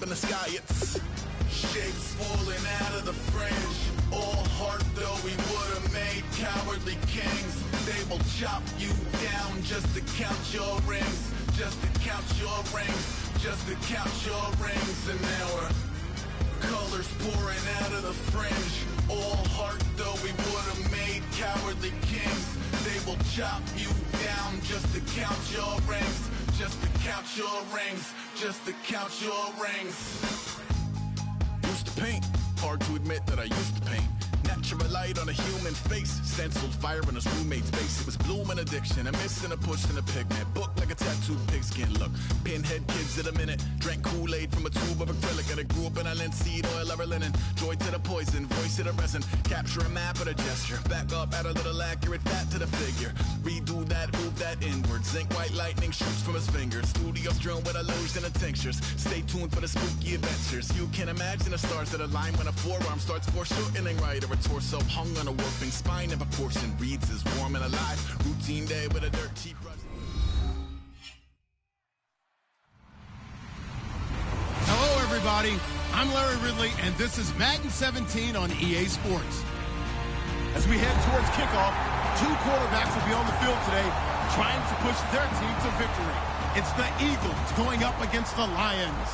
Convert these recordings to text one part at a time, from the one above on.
In the sky, it's shapes falling out of the fringe. All heart, though we would have made cowardly kings. They will chop you down just to count your rings, just to count your rings, just to count your rings. And now we're colors pouring out of the fringe. All heart, though we would have made cowardly kings. They will chop you down just to count your rings, just to count your rings, just to count your rings. Used to paint, hard to admit that I used to paint. Natural light on a human face, stenciled fire in his roommate's face. It was bloom and addiction, a miss and a push and a pigment. Book like a tattooed pigskin look. Pinhead kids in a minute, drank Kool-Aid from a tube of acrylic. And I grew up in a linseed oil ever linen. Joy to the poison, voice to the resin. Capture a map of a gesture. Back up, add a little accurate fat to the figure. Redo that, move that inward. Zinc white lightning shoots from his fingers. Studio strewn with illusion and tinctures. Stay tuned for the spooky adventures. You can imagine the stars that align when a forearm starts foreshortening right, or a torso hung on a warping spine of a portion reads as warm and alive. Routine day with a dirt cheap brush. Hello, everybody. I'm Larry Ridley, and this is Madden 17 on EA Sports. As we head towards kickoff, two quarterbacks will be on the field today trying to push their team to victory. It's the Eagles going up against the Lions.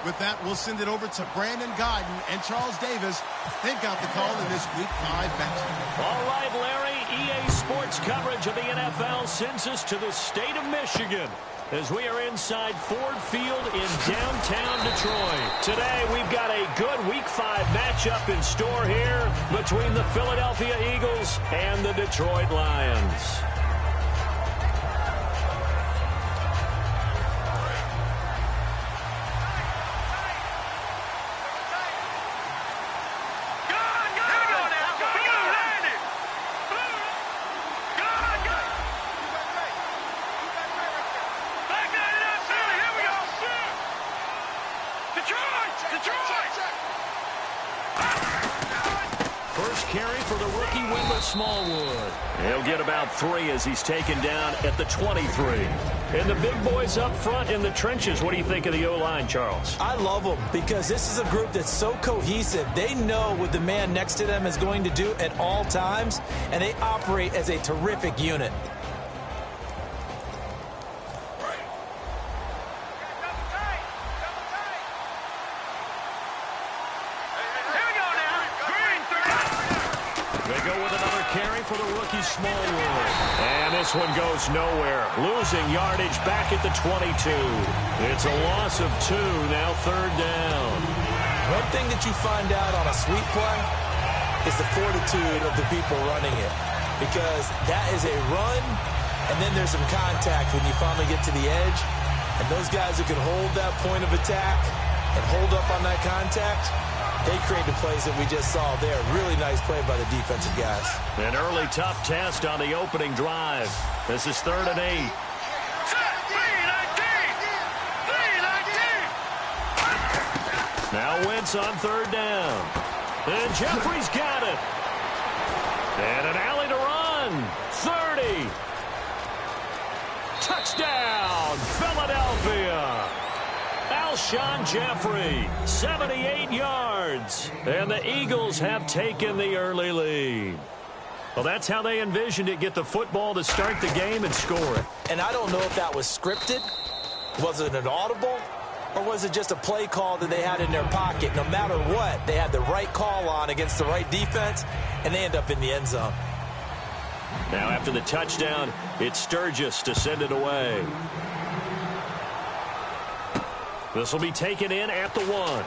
With that, we'll send it over to Brandon Guyton and Charles Davis. They've got the call in this Week 5 matchup. All right, Larry, EA Sports coverage of the NFL sends us to the state of Michigan as we are inside Ford Field in downtown Detroit. Today, we've got a good Week 5 matchup in store here between the Philadelphia Eagles and the Detroit Lions. Smallwood. He'll get about 3 as he's taken down at the 23. And the big boys up front in the trenches. What do you think of the O-line, Charles? I love them because this is a group that's so cohesive. They know what the man next to them is going to do at all times, and they operate as a terrific unit. Smallwood. And this one goes nowhere. Losing yardage back at the 22. It's a loss of 2, now 3rd down. One thing that you find out on a sweep play is the fortitude of the people running it. Because that is a run, and then there's some contact when you finally get to the edge. And those guys who can hold that point of attack and hold up on that contact, they create the plays that we just saw there. Really nice play by the defensive guys. An early tough test on the opening drive. This is 3rd and 8. Now Wentz on 3rd down. And Jeffrey's got it. And an alley to run. 30. Touchdown, Philadelphia. Alshon Jeffrey, 78 yards. And the Eagles have taken the early lead. Well, that's how they envisioned it. Get the football to start the game and score it. And I don't know if that was scripted. Was it an audible? Or was it just a play call that they had in their pocket? No matter what, they had the right call on against the right defense, and they end up in the end zone. Now after the touchdown, it's Sturgis to send it away. This will be taken in at the 1.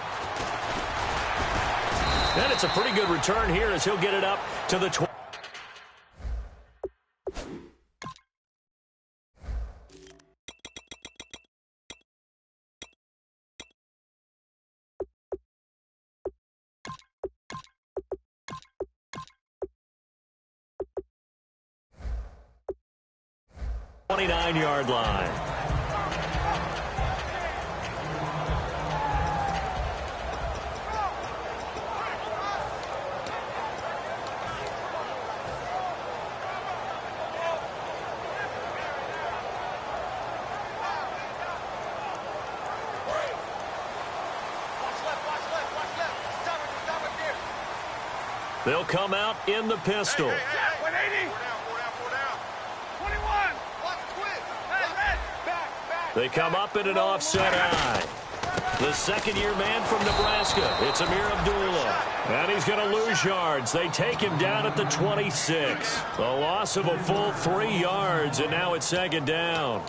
And it's a pretty good return here as he'll get it up to the 20. Yard line. They'll come out in the pistol. 180. 21. They come up in an offset eye. The second-year man from Nebraska, it's Amir Abdullah. And he's going to lose yards. They take him down at the 26. A loss of a full 3 yards, and now it's second down.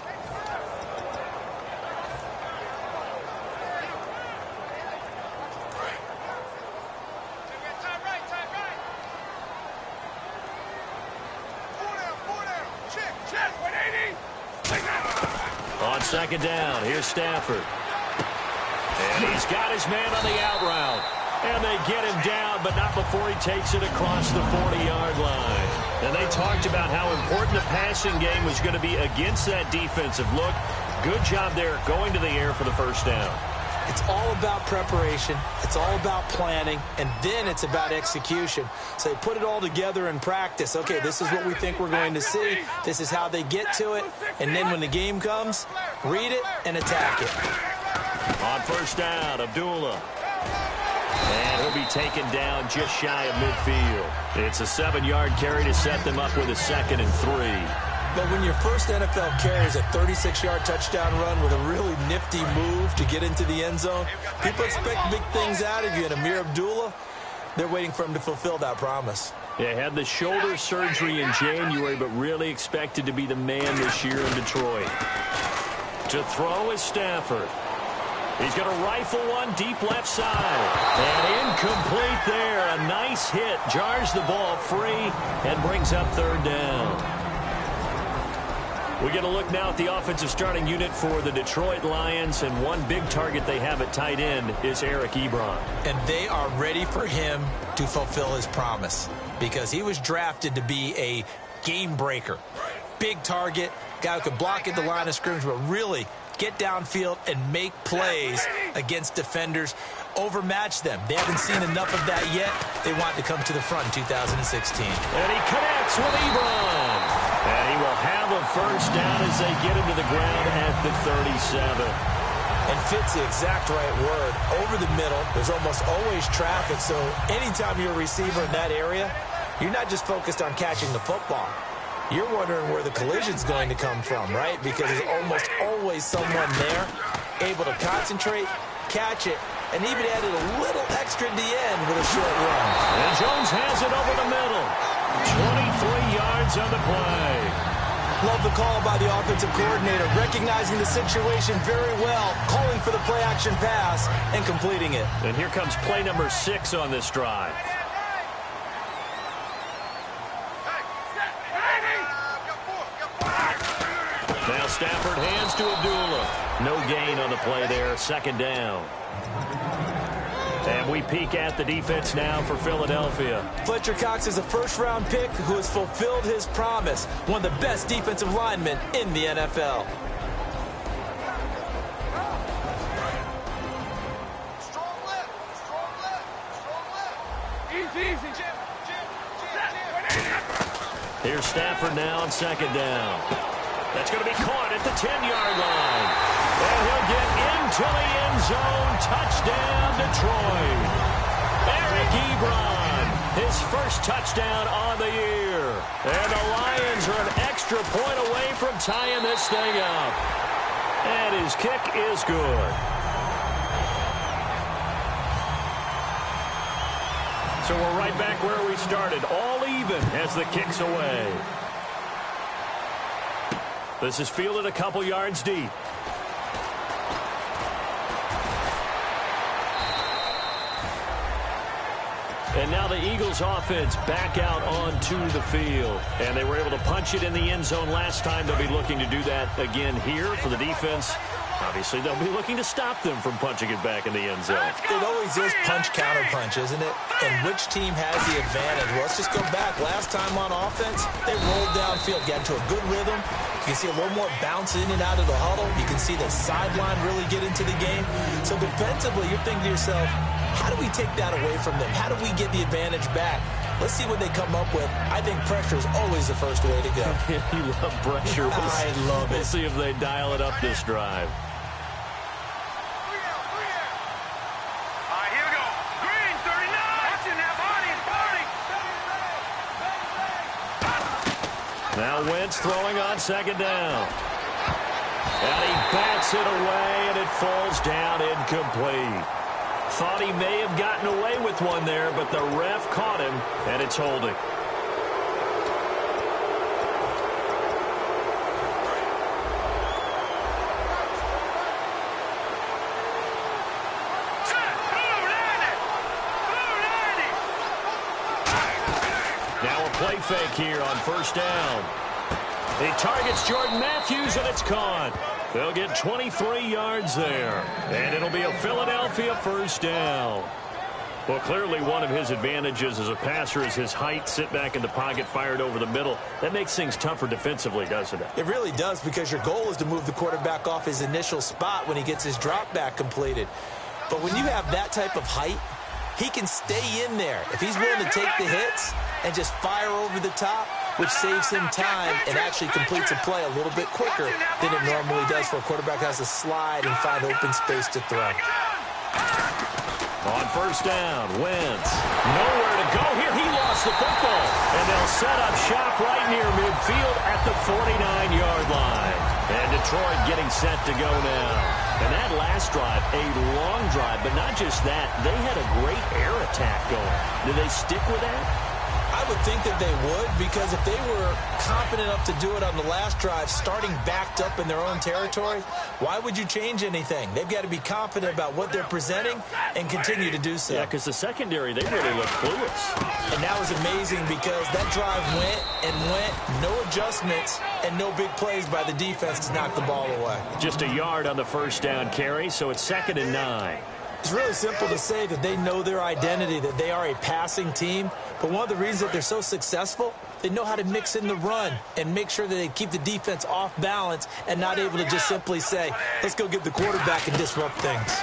On second down, here's Stafford. And he's got his man on the out route. And they get him down, but not before he takes it across the 40-yard line. And they talked about how important the passing game was going to be against that defensive look. Good job there going to the air for the first down. It's all about preparation. It's all about planning. And then it's about execution. So they put it all together in practice. Okay, this is what we think we're going to see. This is how they get to it. And then when the game comes, read it and attack it. On first down, Abdullah. And he'll be taken down just shy of midfield. It's a 7-yard carry to set them up with a 2nd and 3. But when your first NFL carry is a 36-yard touchdown run with a really nifty move to get into the end zone, people expect big things out of you. And Amir Abdullah, they're waiting for him to fulfill that promise. Yeah, had the shoulder surgery in January, but really expected to be the man this year in Detroit. To throw is Stafford. He's going to rifle one deep left side. And incomplete there. A nice hit. Jars the ball free and brings up third down. We get a look now at the offensive starting unit for the Detroit Lions, and one big target they have at tight end is Eric Ebron. And they are ready for him to fulfill his promise because he was drafted to be a game breaker. Big target, guy who could block at the line of scrimmage, but really get downfield and make plays against defenders, overmatch them. They haven't seen enough of that yet. They want to come to the front in 2016. And he connects with Ebron. And he will have a first down as they get him to the ground at the 37. And fits the exact right word. Over the middle, there's almost always traffic, so anytime you're a receiver in that area, you're not just focused on catching the football. You're wondering where the collision's going to come from, right? Because there's almost always someone there able to concentrate, catch it, and even added a little extra at the end with a short run. And Jones has it over the middle. 23 yards on the play. Love the call by the offensive coordinator, recognizing the situation very well, calling for the play-action pass and completing it. And here comes play number 6 on this drive. Now Stafford hands to Abdullah. No gain on the play there. Second down. And we peek at the defense now for Philadelphia. Fletcher Cox is a first-round pick who has fulfilled his promise. One of the best defensive linemen in the NFL. Strong left. Easy. Here's Stafford now on second down. That's going to be caught at the 10-yard line. And he'll get into the end zone. Touchdown, Detroit. Eric Ebron, his first touchdown on the year. And the Lions are an extra point away from tying this thing up. And his kick is good. So we're right back where we started. All even as the kick's away. This is fielded a couple yards deep. And now the Eagles offense back out onto the field. And they were able to punch it in the end zone last time. They'll be looking to do that again here for the defense. Obviously, they'll be looking to stop them from punching it back in the end zone. It always is punch-counter-punch, isn't it? And which team has the advantage? Well, let's just go back. Last time on offense, they rolled downfield, got into a good rhythm. You can see a little more bounce in and out of the huddle. You can see the sideline really get into the game. So defensively, you're thinking to yourself, how do we take that away from them? How do we get the advantage back? Let's see what they come up with. I think pressure is always the first way to go. You love pressure. I love it. We'll see if they dial it up this drive. All right, here we go. Green, 39. Watching that body. Wentz throwing on second down. And he bats it away, and it falls down incomplete. Thought he may have gotten away with one there, but the ref caught him, and it's holding. Now a play fake here on first down. He targets Jordan Matthews, and it's caught. They'll get 23 yards there, and it'll be a Philadelphia first down. Well, clearly one of his advantages as a passer is his height. Sit back in the pocket, fired over the middle. That makes things tougher defensively, doesn't it? It really does, because your goal is to move the quarterback off his initial spot when he gets his drop back completed. But when you have that type of height, he can stay in there. If he's willing to take the hits and just fire over the top, which saves him time and actually completes a play a little bit quicker than it normally does for a quarterback who has to slide and find open space to throw. On first down, Wentz. Nowhere to go here. He lost the football. And they'll set up shop right near midfield at the 49-yard line. And Detroit getting set to go now. And that last drive, a long drive, but not just that. They had a great air attack going. Do they stick with that? I would think that they would, because if they were confident enough to do it on the last drive, starting backed up in their own territory, why would you change anything? They've got to be confident about what they're presenting and continue to do so. Yeah, because the secondary, they really look clueless. And that was amazing, because that drive went and went, no adjustments, and no big plays by the defense to knock the ball away. Just a yard on the first down carry, so it's 2nd and 9. It's really simple to say that they know their identity, that they are a passing team. But one of the reasons that they're so successful, they know how to mix in the run and make sure that they keep the defense off balance and not able to just simply say, let's go get the quarterback and disrupt things.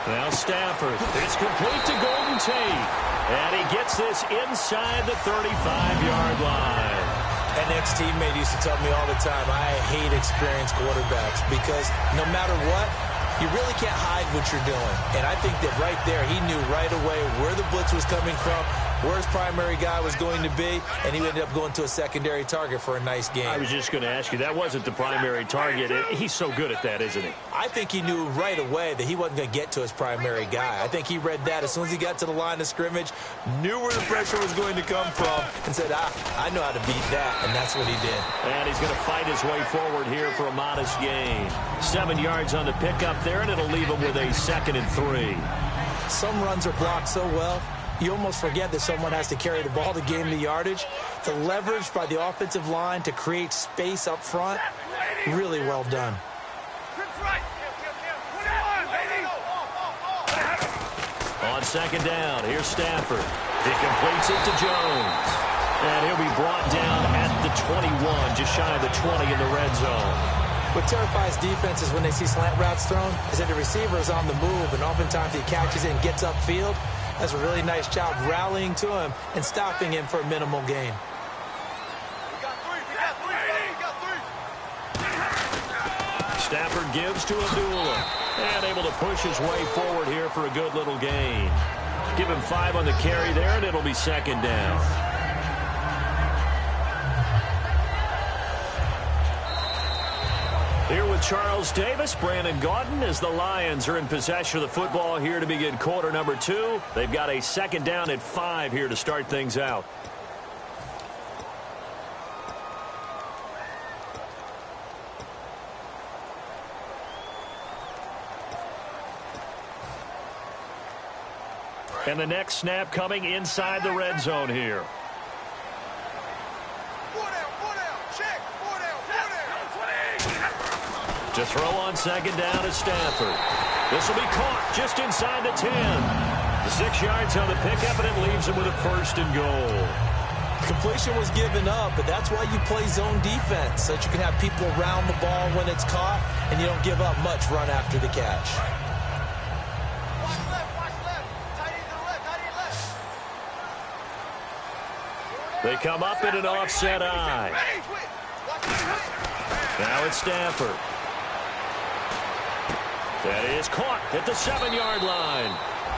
Now Stafford. It's complete to Golden Tate. And he gets this inside the 35-yard line. An ex-teammate used to tell me all the time, I hate experienced quarterbacks, because no matter what, you really can't hide what you're doing. And I think that right there, he knew right away where the blitz was coming from, where his primary guy was going to be, and he ended up going to a secondary target for a nice game. I was just going to ask you, that wasn't the primary target. He's so good at that, isn't he? I think he knew right away that he wasn't going to get to his primary guy. I think he read that as soon as he got to the line of scrimmage, knew where the pressure was going to come from, and said, I know how to beat that, and that's what he did. And he's going to fight his way forward here for a modest gain. 7 yards on the pickup there, and it'll leave him with a 2nd and 3. Some runs are blocked so well, you almost forget that someone has to carry the ball to gain the yardage. The leverage by the offensive line to create space up front, really well done. On second down, here's Stafford. He completes it to Jones. And he'll be brought down at the 21, just shy of the 20 in the red zone. What terrifies defenses when they see slant routes thrown is that the receiver is on the move, and oftentimes he catches it and gets upfield. That's a really nice job rallying to him and stopping him for a minimal gain. Stafford gives to Abdullah, and able to push his way forward here for a good little gain. Give him 5 on the carry there, and it'll be 2nd down. Here with Charles Davis, Brandon Gaudin, as the Lions are in possession of the football here to begin quarter number 2. They've got a 2nd down at 5 here to start things out. And the next snap coming inside the red zone here. To throw on second down is Stafford. This will be caught just inside the 10. The 6 yards on the pickup, and it leaves him with a 1st and goal. Completion was given up, but that's why you play zone defense, so that you can have people around the ball when it's caught, and you don't give up much run after the catch. Watch left, tight end to the left, tight end left. They come up in an offset eye. Now it's Stafford. That is caught at the 7-yard line.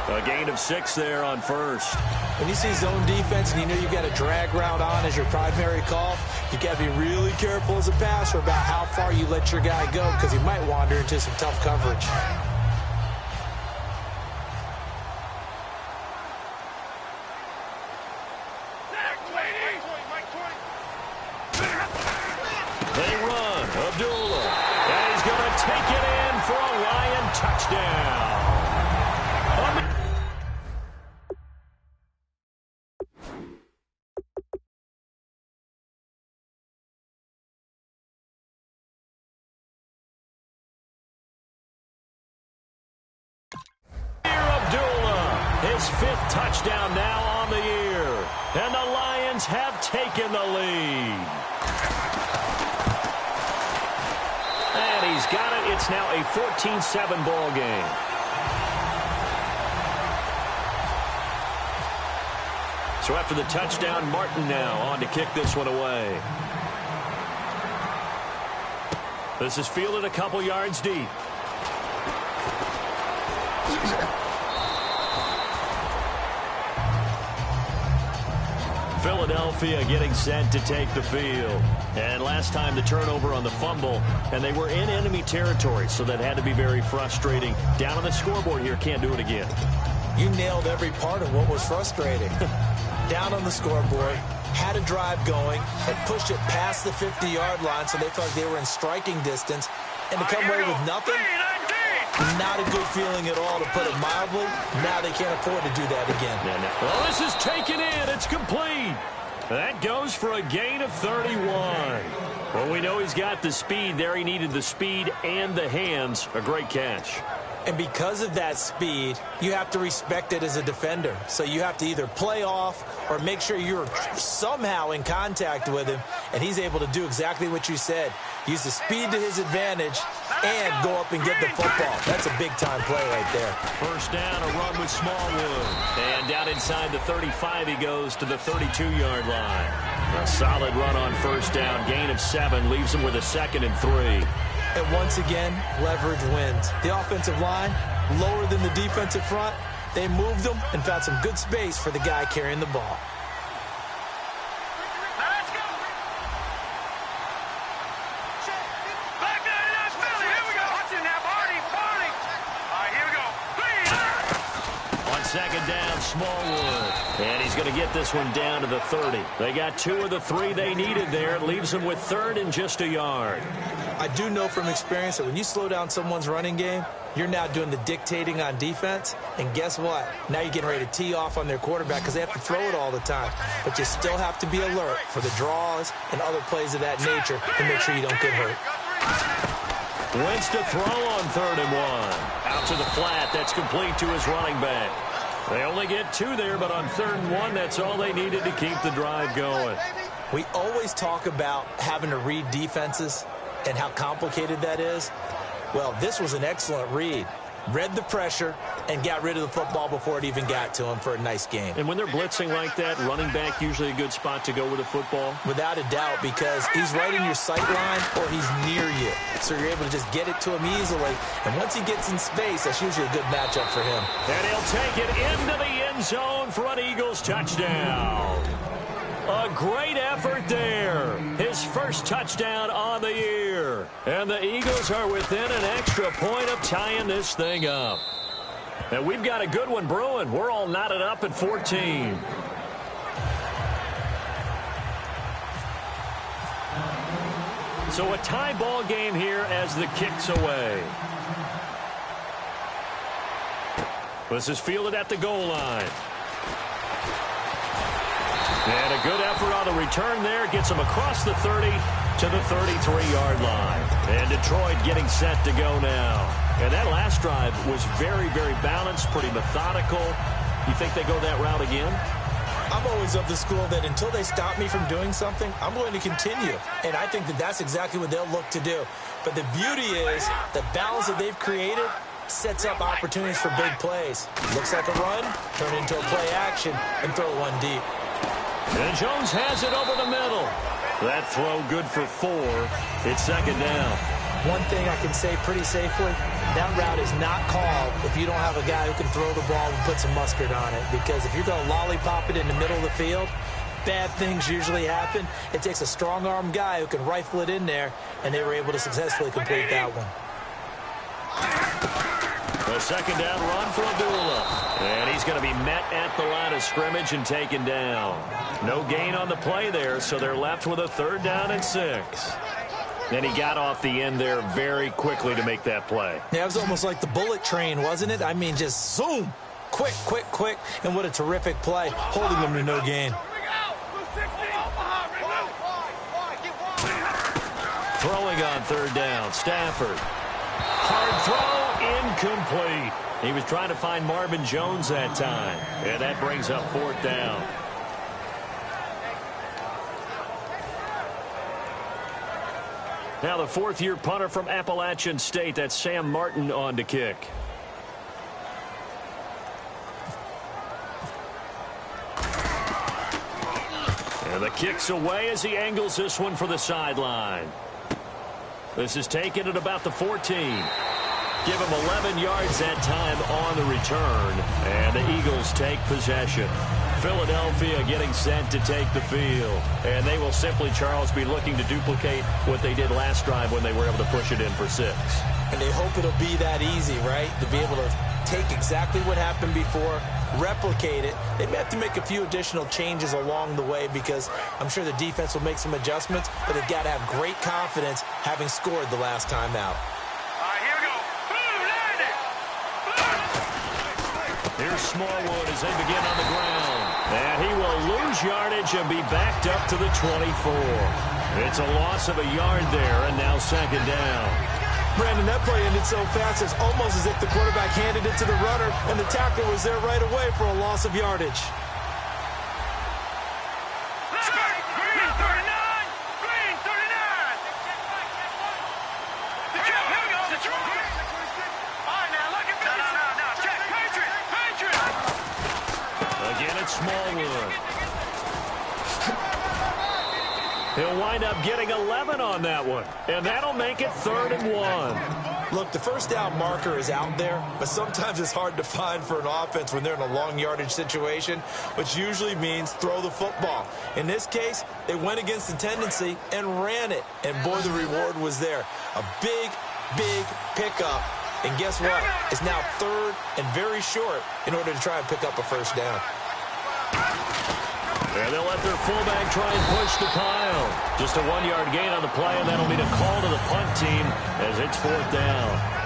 A gain of 6 there on first. When you see zone defense and you know you've got a drag route on as your primary call, you've got to be really careful as a passer about how far you let your guy go because he might wander into some tough coverage. They run. Abdullah. And he's going to take it in for a Lion touchdown. His 5th touchdown now on the year. And the Lions have taken the lead. And he's got it. It's now a 14-7 ball game. So after the touchdown, Martin now on to kick this one away. This is fielded a couple yards deep. Philadelphia getting set to take the field. And last time the turnover on the fumble, and they were in enemy territory, so that had to be very frustrating. Down on the scoreboard here, can't do it again. You nailed every part of what was frustrating. Down on the scoreboard, had a drive going, had pushed it past the 50-yard line, so they felt like they were in striking distance, and to come away with nothing, not a good feeling at all, to put it mildly. Now they can't afford to do that again. Well, this is taken in. It's complete. That goes for a gain of 31. Well, we know he's got the speed there. He needed the speed and the hands. A great catch. And because of that speed, you have to respect it as a defender. So you have to either play off or make sure you're somehow in contact with him, and he's able to do exactly what you said. Use the speed to his advantage and go up and get the football. That's a big-time play right there. First down, a run with Smallwood. And down inside the 35, he goes to the 32-yard line. A solid run on first down. Gain of 7 leaves him with a 2nd and 3. And once again, leverage wins. The offensive line, lower than the defensive front. They moved them and found some good space for the guy carrying the ball. Second down, Smallwood. And he's going to get this one down to the 30. They got 2 of the 3 they needed there. It leaves them with 3rd and just a yard. I do know from experience that when you slow down someone's running game, you're now doing the dictating on defense. And guess what? Now you're getting ready to tee off on their quarterback because they have to throw it all the time. But you still have to be alert for the draws and other plays of that nature to make sure you don't get hurt. Wentz to throw on 3rd and 1. Out to the flat. That's complete to his running back. They only get 2 there, but on 3rd and 1, that's all they needed to keep the drive going. We always talk about having to read defenses and how complicated that is. Well, this was an excellent read. Read the pressure and got rid of the football before it even got to him for a nice game. And when they're blitzing like that, running back usually a good spot to go with the football? Without a doubt, because he's right in your sight line or he's near you. So you're able to just get it to him easily. And once he gets in space, that's usually a good matchup for him. And he'll take it into the end zone for an Eagles touchdown. A great effort there. His first touchdown on the year. And the Eagles are within an extra point of tying this thing up. And we've got a good one brewing. We're all knotted up at 14. So a tie ball game here as the kick's away. This is fielded at the goal line. And a good effort on the return there. Gets him across the 30 to the 33-yard line. And Detroit getting set to go now. And that last drive was very, very balanced, pretty methodical. You think they go that route again? I'm always of the school that until they stop me from doing something, I'm going to continue. And I think that that's exactly what they'll look to do. But the beauty is the balance that they've created sets up opportunities for big plays. Looks like a run, turn it into a play action, and throw one deep. And Jones has it over the middle. That throw good for 4. It's second down. One thing I can say pretty safely, that route is not called if you don't have a guy who can throw the ball and put some mustard on it. Because if you're going to lollipop it in the middle of the field, bad things usually happen. It takes a strong-arm guy who can rifle it in there, and they were able to successfully complete that one. The second down run for Abdullah. And he's going to be met at the line of scrimmage and taken down. No gain on the play there, so they're left with a 3rd down and 6. And he got off the end there very quickly to make that play. Yeah, it was almost like the bullet train, wasn't it? I mean, just zoom. Quick, quick, quick. And what a terrific play, holding them to no gain. Throwing on 3rd down, Stafford. Hard throw, incomplete. He was trying to find Marvin Jones that time. And that brings up 4th down. Now the 4th-year punter from Appalachian State, that's Sam Martin on to kick. And the kick's away as he angles this one for the sideline. This is taken at about the 14. Give him 11 yards that time on the return. And the Eagles take possession. Philadelphia getting set to take the field. And they will simply, Charles, be looking to duplicate what they did last drive when they were able to push it in for 6. And they hope it'll be that easy, right? To be able to take exactly what happened before, replicate it. They may have to make a few additional changes along the way because I'm sure the defense will make some adjustments, but they've got to have great confidence having scored the last time out. All right, here we go. Boom, Here's Smallwood as they begin on the ground. And he will lose yardage and be backed up to the 24. It's a loss of a yard there, and now 2nd down. Brandon, that play ended so fast, it's almost as if the quarterback handed it to the runner, and the tackler was there right away for a loss of yardage. Green 39! Green 39! Here we go. Detroit! All right, now, look at this. No. Check. Patriot! Again, it's Smallwood. He'll wind up getting 11 on that one, and that'll make it 3rd and 1. Look, the first down marker is out there, but sometimes it's hard to find for an offense when they're in a long yardage situation, which usually means throw the football. In this case, they went against the tendency and ran it, and boy, the reward was there. A big, big pickup, and guess what? It's now 3rd and very short in order to try and pick up a 1st down. And they'll let their fullback try and push the pile. Just a 1-yard gain on the play, and that'll be the call to the punt team as it's 4th down.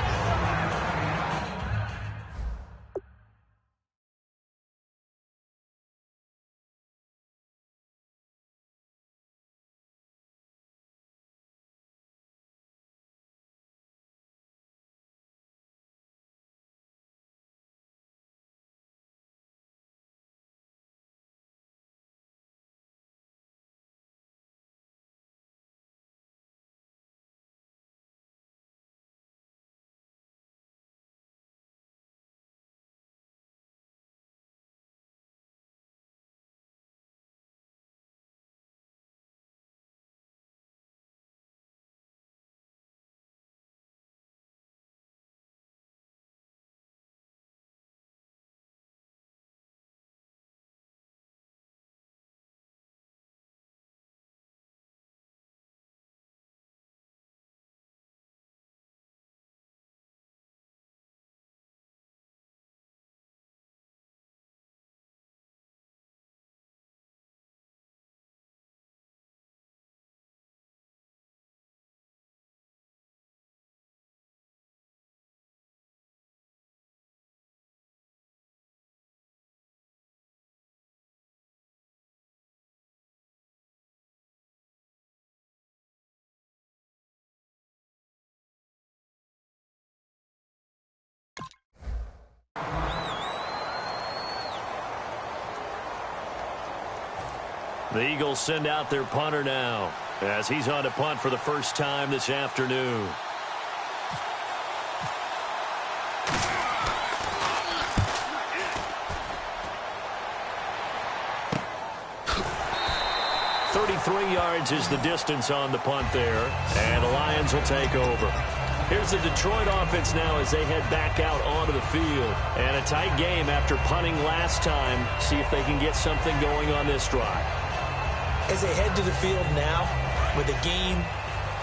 The Eagles send out their punter now as he's on to punt for the first time this afternoon. 33 yards is the distance on the punt there, and the Lions will take over. Here's the Detroit offense now as they head back out onto the field. And a tight game after punting last time. See if they can get something going on this drive. As they head to the field now, with the game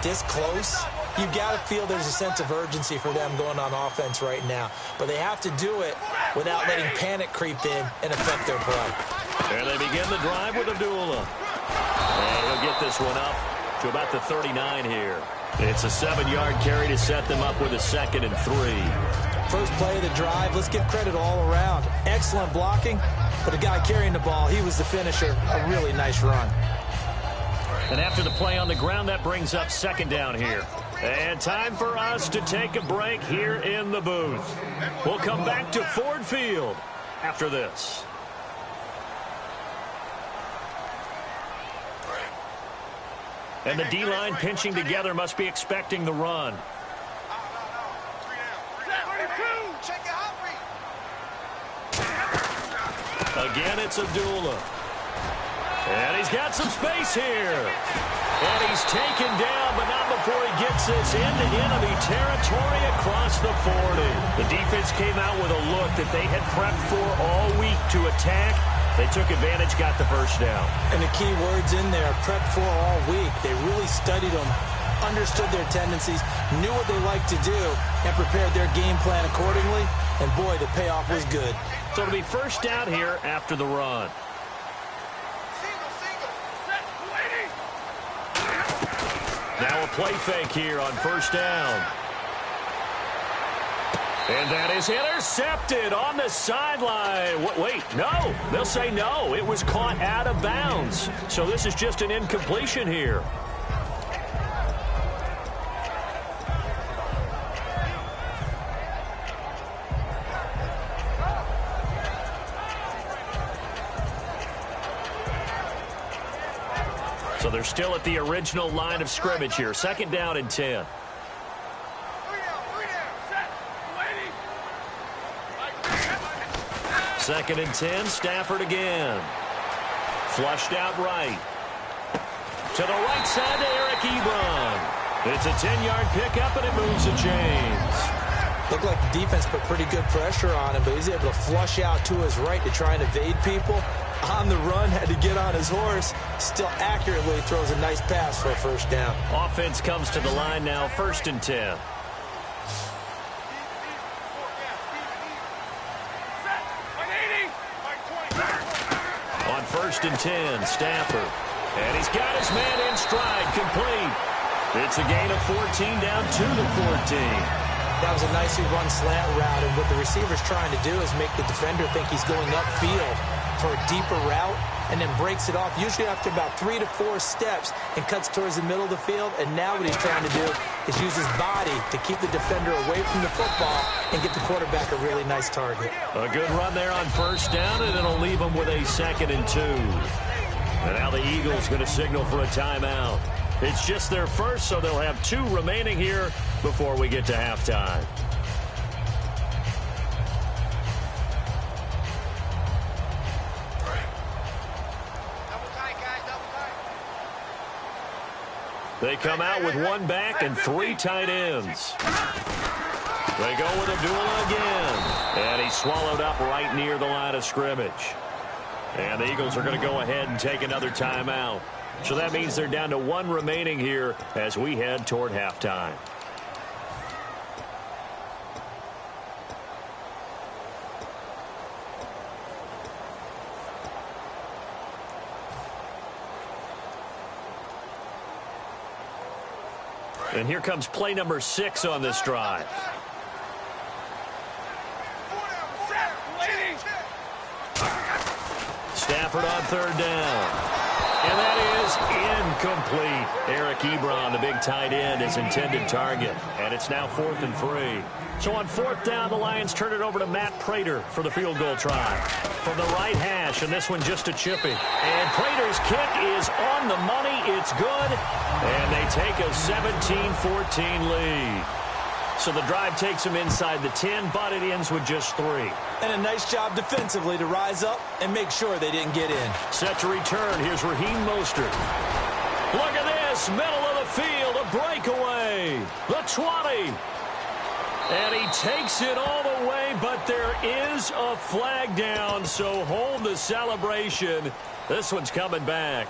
this close, you've got to feel there's a sense of urgency for them going on offense right now. But they have to do it without letting panic creep in and affect their play. And they begin the drive with Abdullah. And he'll get this one up to about the 39 here. It's a 7-yard carry to set them up with a 2nd and 3. First play of the drive, let's give credit all around. Excellent blocking, but the guy carrying the ball, he was the finisher. A really nice run. And after the play on the ground, that brings up 2nd down here. And time for us to take a break here in the booth. We'll come back to Ford Field after this. And the D-line pinching together must be expecting the run. Again, it's Abdullah. And he's got some space here. And he's taken down, but not before he gets this into enemy territory across the 40. The defense came out with a look that they had prepped for all week to attack. They took advantage, got the first down. And the key words in there, prepped for all week. They really studied them, understood their tendencies, knew what they like to do, and prepared their game plan accordingly. And boy, the payoff was good. So it'll be first down here after the run. Now a play fake here on first down. And that is intercepted on the sideline. Wait, no. They'll say no. It was caught out of bounds. So this is just an incompletion here. So they're still at the original line of scrimmage here. 2nd down and 10. Second and 10, Stafford again. Flushed out right. To the right side to Eric Ebron. It's a 10-yard pickup, and it moves the chains. Looked like the defense put pretty good pressure on him, but he's able to flush out to his right to try and evade people. On the run, had to get on his horse. Still accurately throws a nice pass for a first down. Offense comes to the line now, 1st and 10. On 1st and 10, Stafford. And he's got his man in stride, complete. It's a gain of 14 down to the 14. That was a nicely run slant route, and what the receiver's trying to do is make the defender think he's going upfield for a deeper route, and then breaks it off, usually after about 3 to 4 steps, and cuts towards the middle of the field. And now what he's trying to do is use his body to keep the defender away from the football and get the quarterback a really nice target. A good run there on first down, and it'll leave him with a 2nd and 2. And now the Eagles going to signal for a timeout. It's just their first, so they'll have 2 remaining here before we get to halftime. They come out with 1 back and 3 tight ends. They go with Abdullah again. And he's swallowed up right near the line of scrimmage. And the Eagles are going to go ahead and take another timeout. So that means they're down to 1 remaining here as we head toward halftime. And here comes play number 6 on this drive. Stafford on 3rd down. And that is incomplete. Eric Ebron, the big tight end, his intended target. And it's now 4th and 3. So on 4th down, the Lions turn it over to Matt Prater for the field goal try. From the right hash, and this one just a chippy. And Prater's kick is on the money. It's good. And they take a 17-14 lead. So the drive takes him inside the 10, but it ends with just 3. And a nice job defensively to rise up and make sure they didn't get in. Set to return. Here's Raheem Mostert. Look at this. Middle of the field. A breakaway. The 20. And he takes it all the way, but there is a flag down, so hold the celebration. This one's coming back.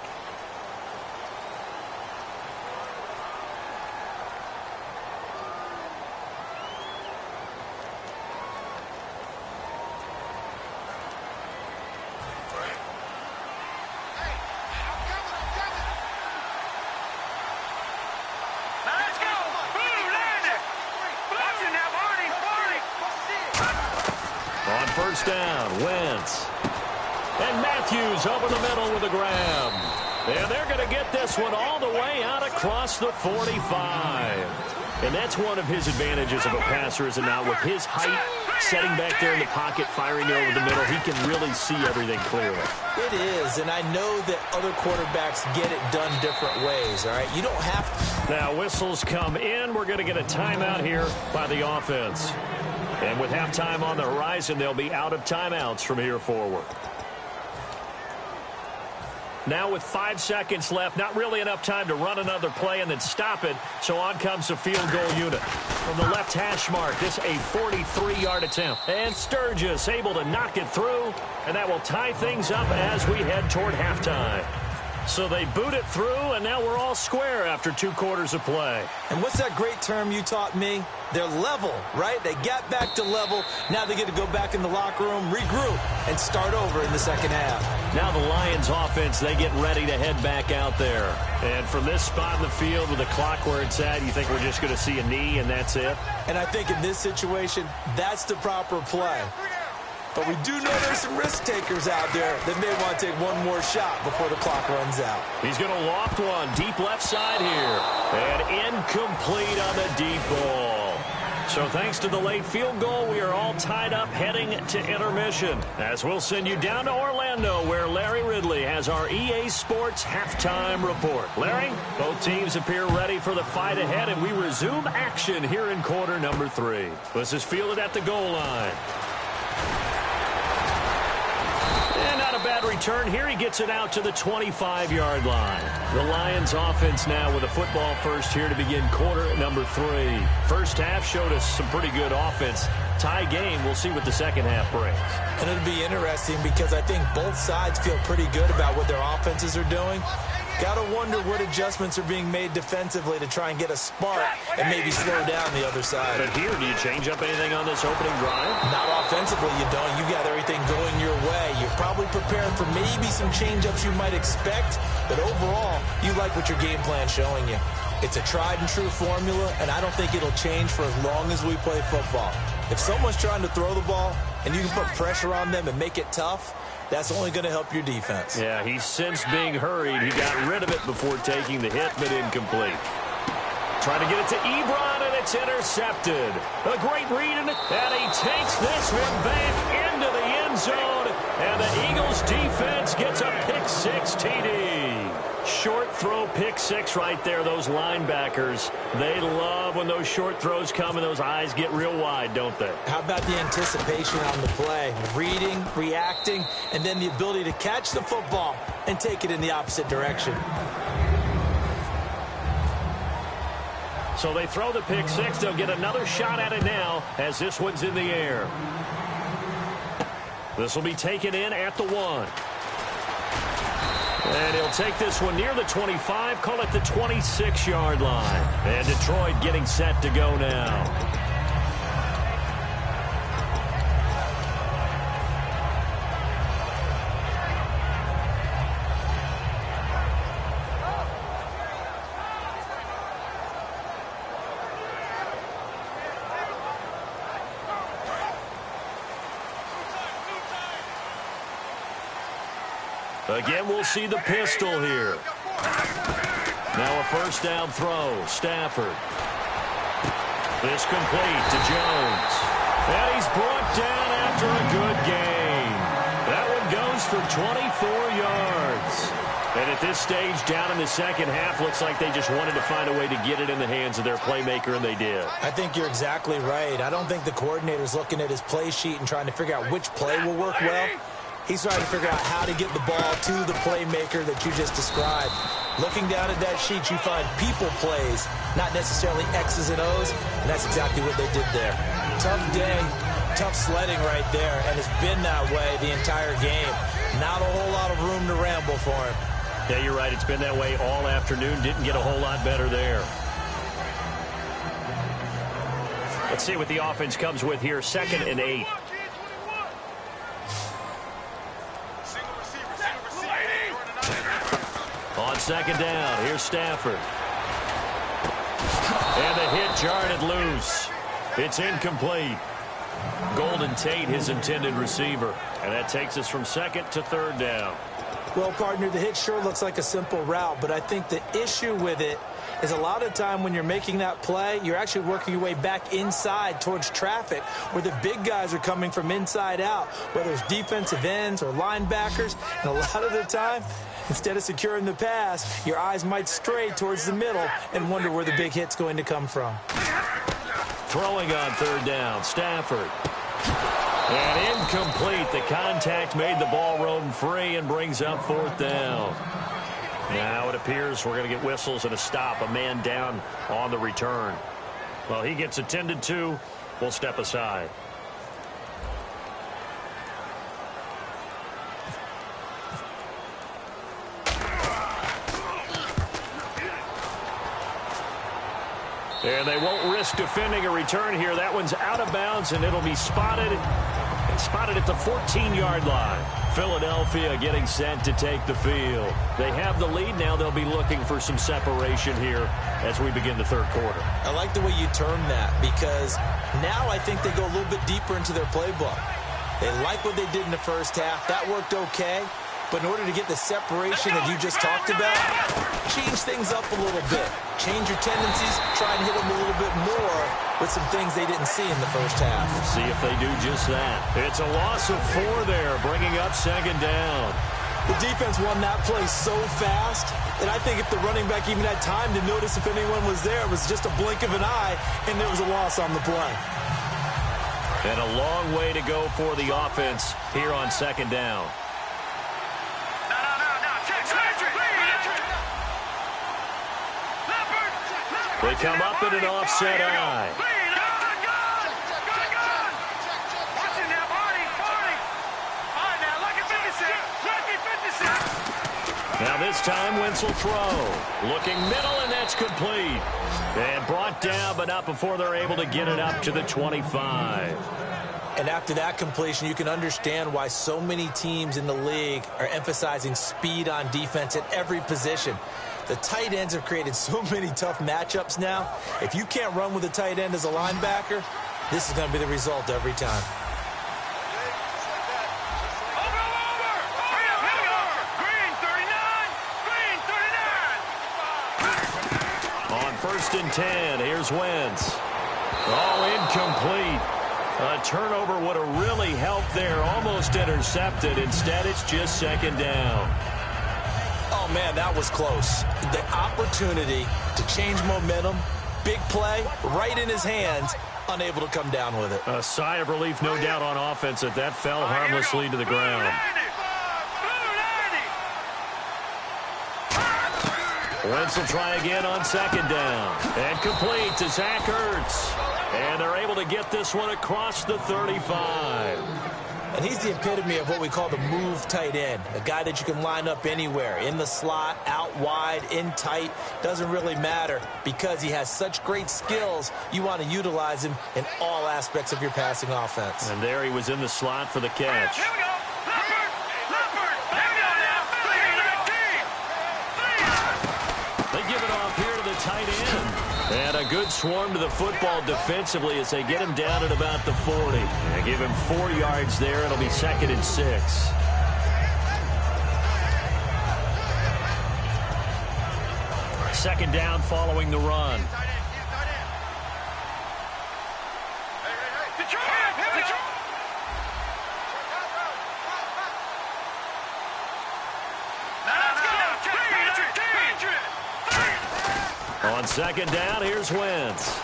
First down, Wentz. And Matthews over the middle with a grab. And they're going to get this one all the way out across the 45. And that's one of his advantages of a passer, is it not? With his height, setting back there in the pocket, firing it over the middle, he can really see everything clearly. It is, and I know that other quarterbacks get it done different ways, all right? You don't have to. Now whistles come in. We're going to get a timeout here by the offense. And with halftime on the horizon, they'll be out of timeouts from here forward. Now with 5 seconds left, not really enough time to run another play and then stop it. So on comes the field goal unit. From the left hash mark, this a 43-yard attempt. And Sturgis able to knock it through. And that will tie things up as we head toward halftime. So they boot it through, and now we're all square after 2 quarters of play. And what's that great term you taught me? They're level, right? They got back to level. Now they get to go back in the locker room, regroup, and start over in the second half. Now the Lions offense, they get ready to head back out there. And from this spot in the field with the clock where it's at, you think we're just going to see a knee and that's it? And I think in this situation, that's the proper play. But we do know there's some risk takers out there that may want to take one more shot before the clock runs out. He's going to loft one deep left side here. And incomplete on the deep ball. So thanks to the late field goal, we are all tied up heading to intermission. As we'll send you down to Orlando, where Larry Ridley has our EA Sports halftime report. Larry, both teams appear ready for the fight ahead, and we resume action here in quarter number 3. This is fielded at the goal line. And not a bad return here. He gets it out to the 25-yard line. The Lions offense now with a football first here to begin quarter number 3. First half showed us some pretty good offense. Tie game. We'll see what the second half brings. And it'll be interesting because I think both sides feel pretty good about what their offenses are doing. Got to wonder what adjustments are being made defensively to try and get a spark and maybe slow down the other side. But here, do you change up anything on this opening drive? Not offensively, you don't. You got everything going your way. You're probably preparing for maybe some change-ups you might expect, but overall, you like what your game plan's showing you. It's a tried-and-true formula, and I don't think it'll change for as long as we play football. If someone's trying to throw the ball and you can put pressure on them and make it tough, that's only going to help your defense. Yeah, he's since being hurried. He got rid of it before taking the hit, but incomplete. Trying to get it to Ebron, and it's intercepted. A great read, and he takes this one back into the end zone, and the Eagles defense gets a pick-6 TD. Short throw pick-6 right there. Those linebackers, they love when those short throws come and those eyes get real wide, don't they? How about the anticipation on the play? Reading, reacting, and then the ability to catch the football and take it in the opposite direction. So they throw the pick-6. They'll get another shot at it now as this one's in the air. This will be taken in at the 1. And he'll take this one near the 25, call it the 26-yard line. And Detroit getting set to go now. Again, we'll see the pistol here. Now a first down throw. Stafford. This complete to Jones. And he's brought down after a good gain. That one goes for 24 yards. And at this stage, down in the second half, looks like they just wanted to find a way to get it in the hands of their playmaker, and they did. I think you're exactly right. I don't think the coordinator's looking at his play sheet and trying to figure out which play will work well. He's trying to figure out how to get the ball to the playmaker that you just described. Looking down at that sheet, you find people plays, not necessarily X's and O's, and that's exactly what they did there. Tough day, tough sledding right there, and it's been that way the entire game. Not a whole lot of room to ramble for him. Yeah, you're right. It's been that way all afternoon. Didn't get a whole lot better there. Let's see what the offense comes with here. 2nd and 8. On 2nd down, here's Stafford. And the hit jarred it loose. It's incomplete. Golden Tate, his intended receiver. And that takes us from 2nd to 3rd down. Well, partner, the hit sure looks like a simple route, but I think the issue with it is a lot of time when you're making that play, you're actually working your way back inside towards traffic where the big guys are coming from inside out, whether it's defensive ends or linebackers. And a lot of the time, instead of securing the pass, your eyes might stray towards the middle and wonder where the big hit's going to come from. Throwing on 3rd down, Stafford. And incomplete. The contact made the ball roam free and brings up 4th down. Now it appears we're going to get whistles and a stop. A man down on the return. Well, he gets attended to. We'll step aside. And they won't risk defending a return here. That one's out of bounds, and it'll be spotted at the 14-yard line. Philadelphia getting set to take the field. They have the lead now. They'll be looking for some separation here as we begin the 3rd quarter. I like the way you term that because now I think they go a little bit deeper into their playbook. They like what they did in the first half. That worked okay. But in order to get the separation that you just talked about, change things up a little bit. Change your tendencies, try and hit them a little bit more with some things they didn't see in the first half. We'll see if they do just that. It's a loss of 4 there, bringing up 2nd down. The defense won that play so fast that I think if the running back even had time to notice if anyone was there, it was just a blink of an eye, and there was a loss on the play. And a long way to go for the offense here on 2nd down. They come up in an offset eye. Now this time Wentz will throw. Looking middle, and that's complete. And brought down, but not before they're able to get it up to the 25. And after that completion, you can understand why so many teams in the league are emphasizing speed on defense at every position. The tight ends have created so many tough matchups now. If you can't run with a tight end as a linebacker, this is going to be the result every time. On 1st and 10, here's Wentz. Oh, incomplete. A turnover would have really helped there. Almost intercepted. Instead, it's just 2nd down. Oh, man, that was close. The opportunity to change momentum, big play, right in his hands, unable to come down with it. A sigh of relief, no doubt, on offense that fell harmlessly to the ground. Wentz will try again on 2nd down. And complete to Zach Ertz. And they're able to get this one across the 35. And he's the epitome of what we call the move tight end. A guy that you can line up anywhere. In the slot, out wide, in tight. Doesn't really matter because he has such great skills. You want to utilize him in all aspects of your passing offense. And there he was in the slot for the catch. Here we go. Leopard. Here we go now. They give it off here to the tight end. And a good swarm to the football defensively as they get him down at about the 40. And give him 4 yards there. It'll be 2nd and 6. Second down following the run. Let's go. On second down, here's Wentz.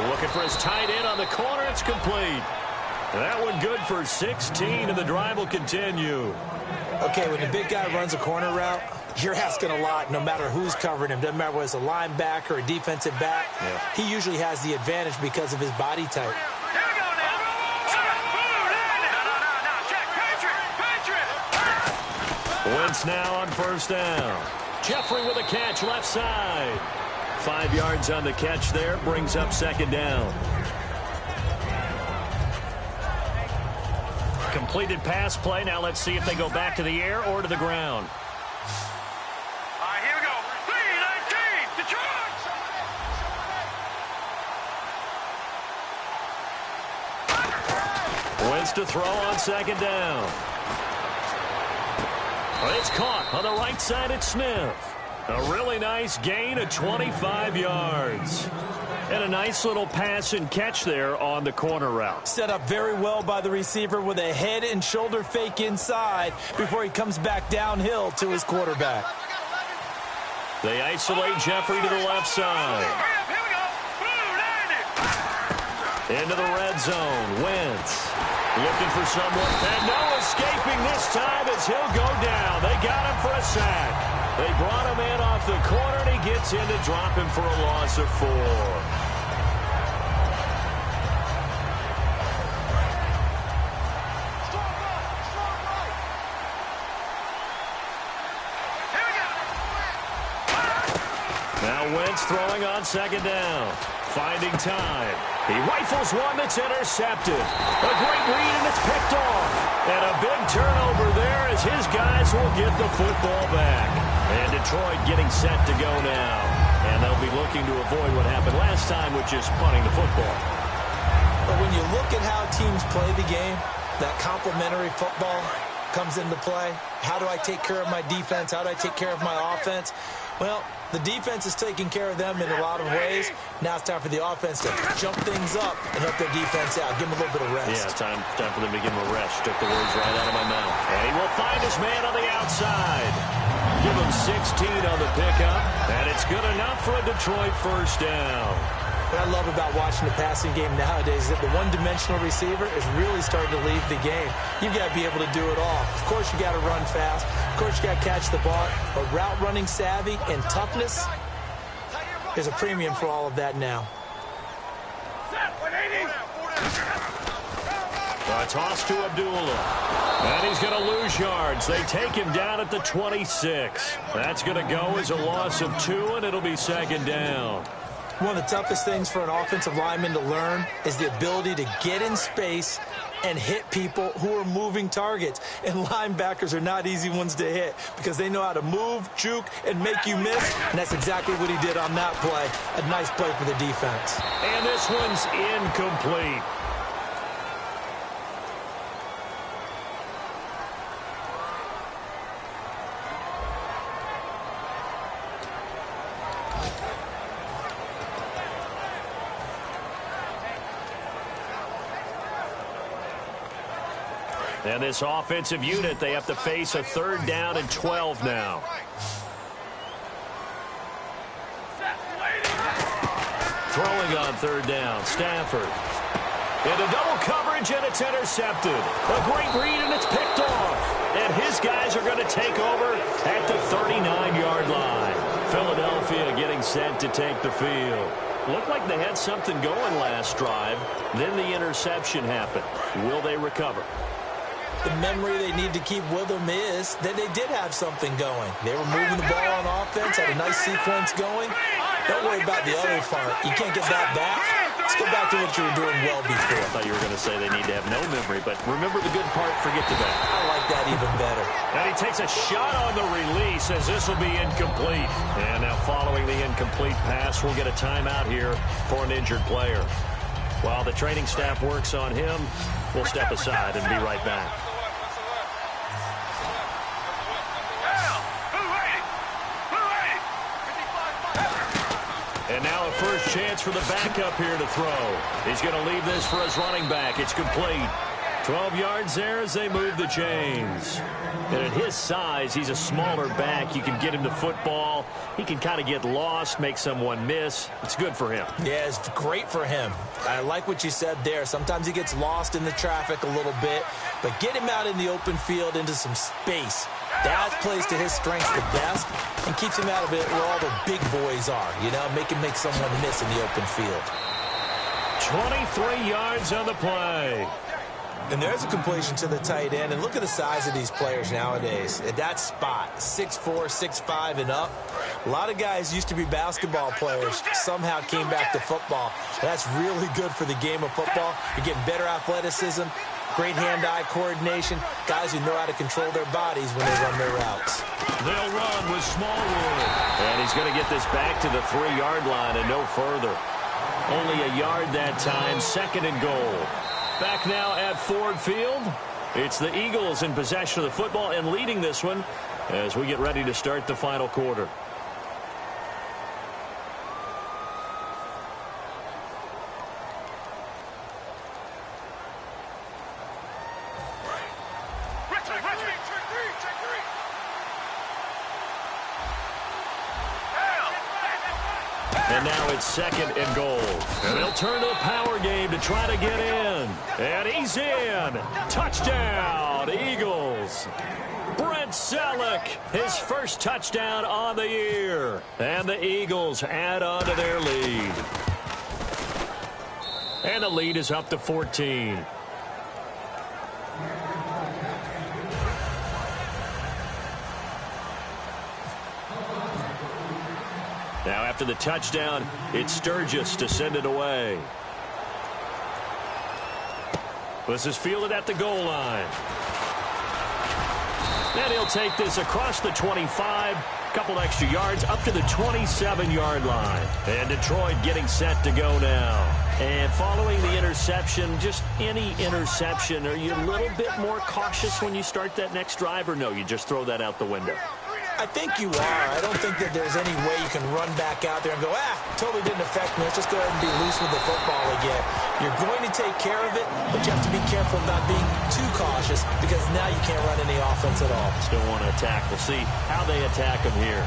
Looking for his tight end on the corner. It's complete. That one good for 16, and the drive will continue. Okay, when the big guy runs a corner route, you're asking a lot no matter who's covering him. Doesn't matter whether it's a linebacker or a defensive back. Yeah. He usually has the advantage because of his body type. Here we go now. No. Check. Patriot. Wentz now on first down. Jeffrey with a catch left side. 5 yards on the catch there. Brings up second down. Completed pass play. Now let's see if they go back to the air or to the ground. All right, here we go. 3-19, Detroit. Wentz to throw on second down. It's caught on the right side at Smith. A really nice gain of 25 yards. And a nice little pass and catch there on the corner route. Set up very well by the receiver with a head and shoulder fake inside before he comes back downhill to his quarterback. They isolate Jeffrey to the left side. Here we go. Into the red zone. Wentz looking for someone. And no escaping this time as he'll go down. They got him for a sack. They brought him in off the corner, and he gets in to drop him for a loss of 4. Now Wentz throwing on second down. Finding time. He rifles one that's intercepted. A great read, and it's picked off. And a big turnover there as his guys will get the football back. And Detroit getting set to go now. And they'll be looking to avoid what happened last time, which is punting the football. But when you look at how teams play the game, that complementary football comes into play. How do I take care of my defense? How do I take care of my offense? Well, the defense is taking care of them in a lot of ways. Now it's time for the offense to jump things up and help their defense out. Give them a little bit of rest. Yeah, time for them to give him a rest. Took the words right out of my mouth. And he will find his man on the outside. Give him 16 on the pickup. And it's good enough for a Detroit first down. What I love about watching the passing game nowadays is that the one-dimensional receiver is really starting to leave the game. You've got to be able to do it all. Of course, you got to run fast. Of course, you got to catch the ball. But route running savvy and toughness, there's a premium for all of that now. A toss to Abdullah. And he's going to lose yards. They take him down at the 26. That's going to go as a loss of 2, and it'll be second down. One of the toughest things for an offensive lineman to learn is the ability to get in space and hit people who are moving targets. And linebackers are not easy ones to hit because they know how to move, juke, and make you miss. And that's exactly what he did on that play. A nice play for the defense. And this one's incomplete. And this offensive unit, they have to face a 3rd down and 12 now. Throwing on 3rd down, Stafford. Into double coverage, and it's intercepted. A great read, and it's picked off. And his guys are going to take over at the 39-yard line. Philadelphia getting set to take the field. Looked like they had something going last drive. Then the interception happened. Will they recover? The memory they need to keep with them is that they did have something going. They were moving the ball on offense, had a nice sequence going. Don't worry about the other part. You can't get that back. Let's go back to what you were doing well before. I thought you were going to say they need to have no memory, but remember the good part, forget the bad. I like that even better. And he takes a shot on the release as this will be incomplete. And now following the incomplete pass, we'll get a timeout here for an injured player. While the training staff works on him, we'll step aside and be right back. And now a first chance for the backup here to throw. He's going to leave this for his running back. It's complete. 12 yards there as they move the chains. And at his size, he's a smaller back. You can get him to football. He can kind of get lost, make someone miss. It's good for him. Yeah, it's great for him. I like what you said there. Sometimes he gets lost in the traffic a little bit, but get him out in the open field into some space. That plays to his strengths the best and keeps him out of it where all the big boys are, you know, make him make someone miss in the open field. 23 yards on the play. And there's a completion to the tight end. And look at the size of these players nowadays. At that spot, 6'4", 6'5", and up. A lot of guys used to be basketball players, somehow came back to football. That's really good for the game of football. You're getting better athleticism, great hand-eye coordination, guys who know how to control their bodies when they run their routes. They'll run with Smallwood. And he's going to get this back to the 3-yard line and no further. Only a yard that time, 2nd and goal. Back now at Ford Field. It's the Eagles in possession of the football and leading this one as we get ready to start the final quarter. And now it's 2nd and goal. And they'll turn to the power game to try to get in. And he's in. Touchdown, Eagles. Brent Selleck, his first touchdown on the year. And the Eagles add on to their lead. And the lead is up to 14. Now after the touchdown, it's Sturgis to send it away. This is fielded at the goal line. And he'll take this across the 25, couple extra yards up to the 27-yard line. And Detroit getting set to go now. And following the interception, just any interception, are you a little bit more cautious when you start that next drive, or no, you just throw that out the window? I think you are. I don't think that there's any way you can run back out there and go, totally didn't affect me. Let's just go ahead and be loose with the football again. You're going to take care of it, but you have to be careful not being too cautious because now you can't run any offense at all. Still want to attack. We'll see how they attack him here.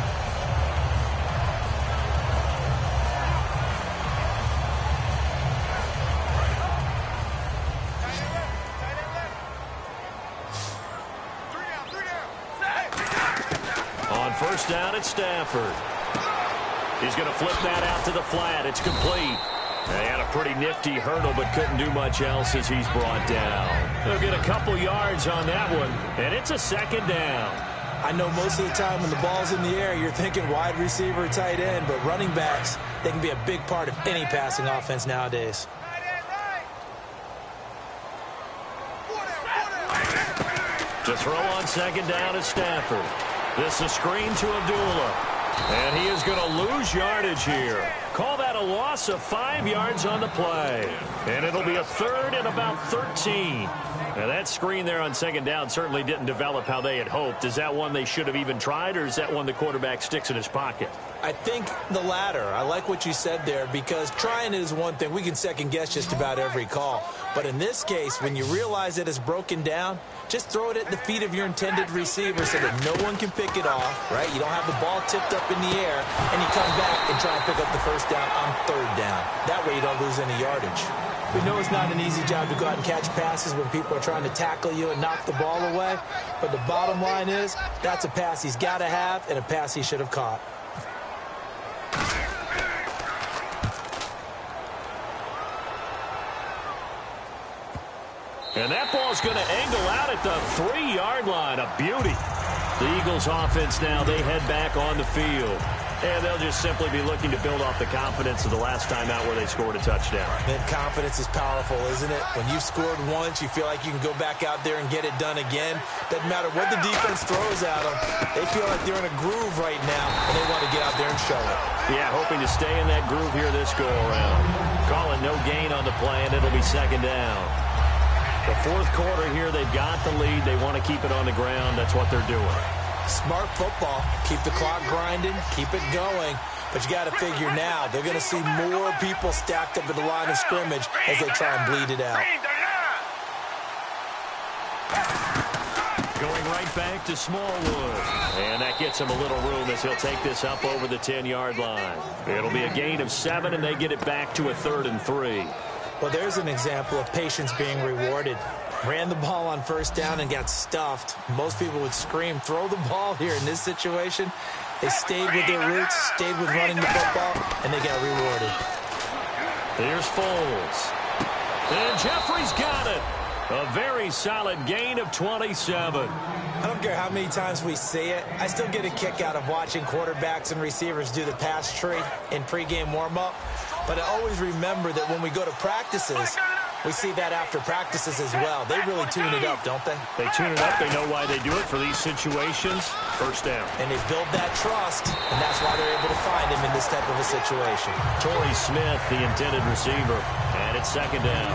First down at Stafford. He's going to flip that out to the flat. It's complete. They had a pretty nifty hurdle, but couldn't do much else as he's brought down. They'll get a couple yards on that one, and it's a 2nd down. I know most of the time when the ball's in the air, you're thinking wide receiver, tight end, but running backs, they can be a big part of any passing offense nowadays. To throw on 2nd down at Stafford. This is a screen to Abdullah. And he is going to lose yardage here. Call that a loss of 5 yards on the play. And it'll be a 3rd and about 13. Now that screen there on 2nd down certainly didn't develop how they had hoped. Is that one they should have even tried, or is that one the quarterback sticks in his pocket? I think the latter. I like what you said there because trying it is one thing. We can second guess just about every call. But in this case, when you realize that it's broken down, just throw it at the feet of your intended receiver so that no one can pick it off, right? You don't have the ball tipped up in the air, and you come back and try and pick up the first down on 3rd down. That way you don't lose any yardage. We know it's not an easy job to go out and catch passes when people are trying to tackle you and knock the ball away. But the bottom line is that's a pass he's got to have and a pass he should have caught. And that ball's going to angle out at the 3-yard line. A beauty. The Eagles offense now, they head back on the field. And they'll just simply be looking to build off the confidence of the last time out where they scored a touchdown. Then confidence is powerful, isn't it? When you've scored once, you feel like you can go back out there and get it done again. Doesn't matter what the defense throws at them. They feel like they're in a groove right now, and they want to get out there and show it. Yeah, hoping to stay in that groove here this go-around. Calling no gain on the play, and it'll be 2nd down. The 4th quarter here, they've got the lead. They want to keep it on the ground. That's what they're doing. Smart football. Keep the clock grinding. Keep it going. But you got to figure now, they're going to see more people stacked up at the line of scrimmage as they try and bleed it out. Going right back to Smallwood. And that gets him a little room as he'll take this up over the 10-yard line. It'll be a gain of 7, and they get it back to a 3rd and 3. Well, there's an example of patience being rewarded. Ran the ball on first down and got stuffed. Most people would scream, throw the ball here. In this situation, they stayed with their roots, stayed with running the football, and they got rewarded. Here's Foles. And Jeffrey's got it. A very solid gain of 27. I don't care how many times we see it. I still get a kick out of watching quarterbacks and receivers do the pass tree in pregame warm-up. But I always remember that when we go to practices, we see that after practices as well. They really tune it up, don't they? They tune it up. They know why they do it for these situations. First down. And they build that trust, and that's why they're able to find him in this type of a situation. Torrey Smith, the intended receiver, and it's 2nd down.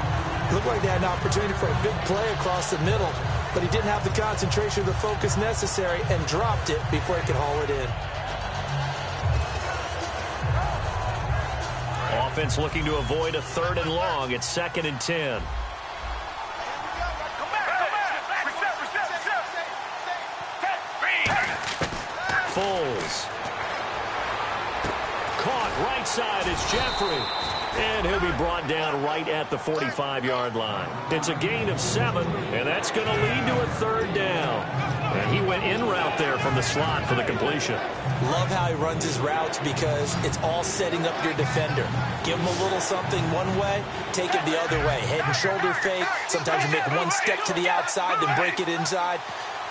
Looked like they had an opportunity for a big play across the middle, but he didn't have the concentration or the focus necessary and dropped it before he could haul it in. Offense looking to avoid a 3rd and long. It's 2nd and 10. Foles. Caught right side is Jeffrey. And he'll be brought down right at the 45-yard line. It's a gain of 7, and that's going to lead to a 3rd down. And he went in route there from the slot for the completion. Love how he runs his routes because it's all setting up your defender. Give him a little something one way, take it the other way. Head and shoulder fake. Sometimes you make one step to the outside, then break it inside.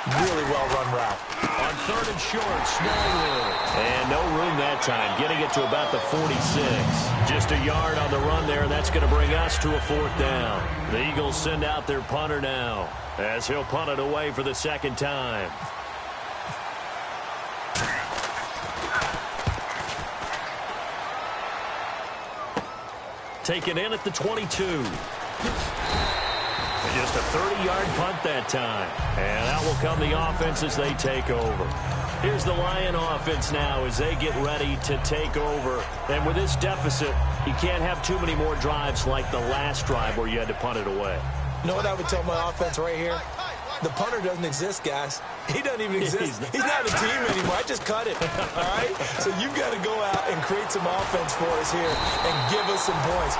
Really well-run route. On 3rd and short, Smallwood. And no room that time, getting it to about the 46. Just a yard on the run there, and that's going to bring us to a 4th down. The Eagles send out their punter now, as he'll punt it away for the 2nd time. Taken in at the 22. Just a 30-yard punt that time. And out will come the offense as they take over. Here's the Lion offense now as they get ready to take over. And with this deficit, you can't have too many more drives like the last drive where you had to punt it away. You know what I would tell my offense right here? The punter doesn't exist, guys. He doesn't even exist. He's not a team anymore. I just cut it, all right? So you've got to go out and create some offense for us here and give us some points.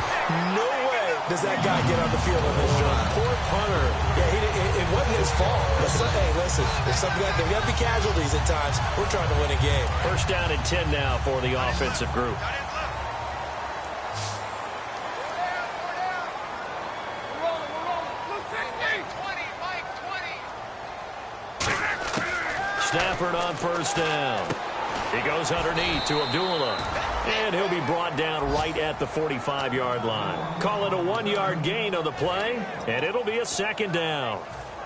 No way does that guy get on the field on this drive. Poor punter. Yeah, it wasn't his fault. But hey, listen, there's got to be casualties at times. We're trying to win a game. 1st down and 10 now for the offensive group. Stafford on 1st down. He goes underneath to Abdullah. And he'll be brought down right at the 45-yard line. Call it a 1-yard gain on the play, and it'll be a 2nd down.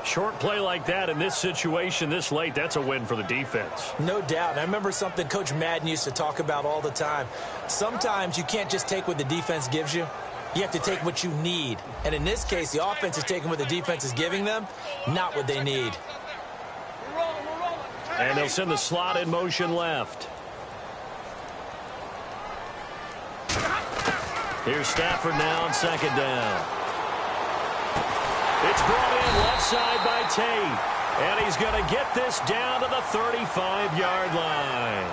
Short play like that in this situation this late, that's a win for the defense. No doubt. I remember something Coach Madden used to talk about all the time. Sometimes you can't just take what the defense gives you. You have to take what you need. And in this case, the offense is taking what the defense is giving them, not what they need. And they'll send the slot in motion left. Here's Stafford now on 2nd down. It's brought in left side by Tate. And he's going to get this down to the 35-yard line.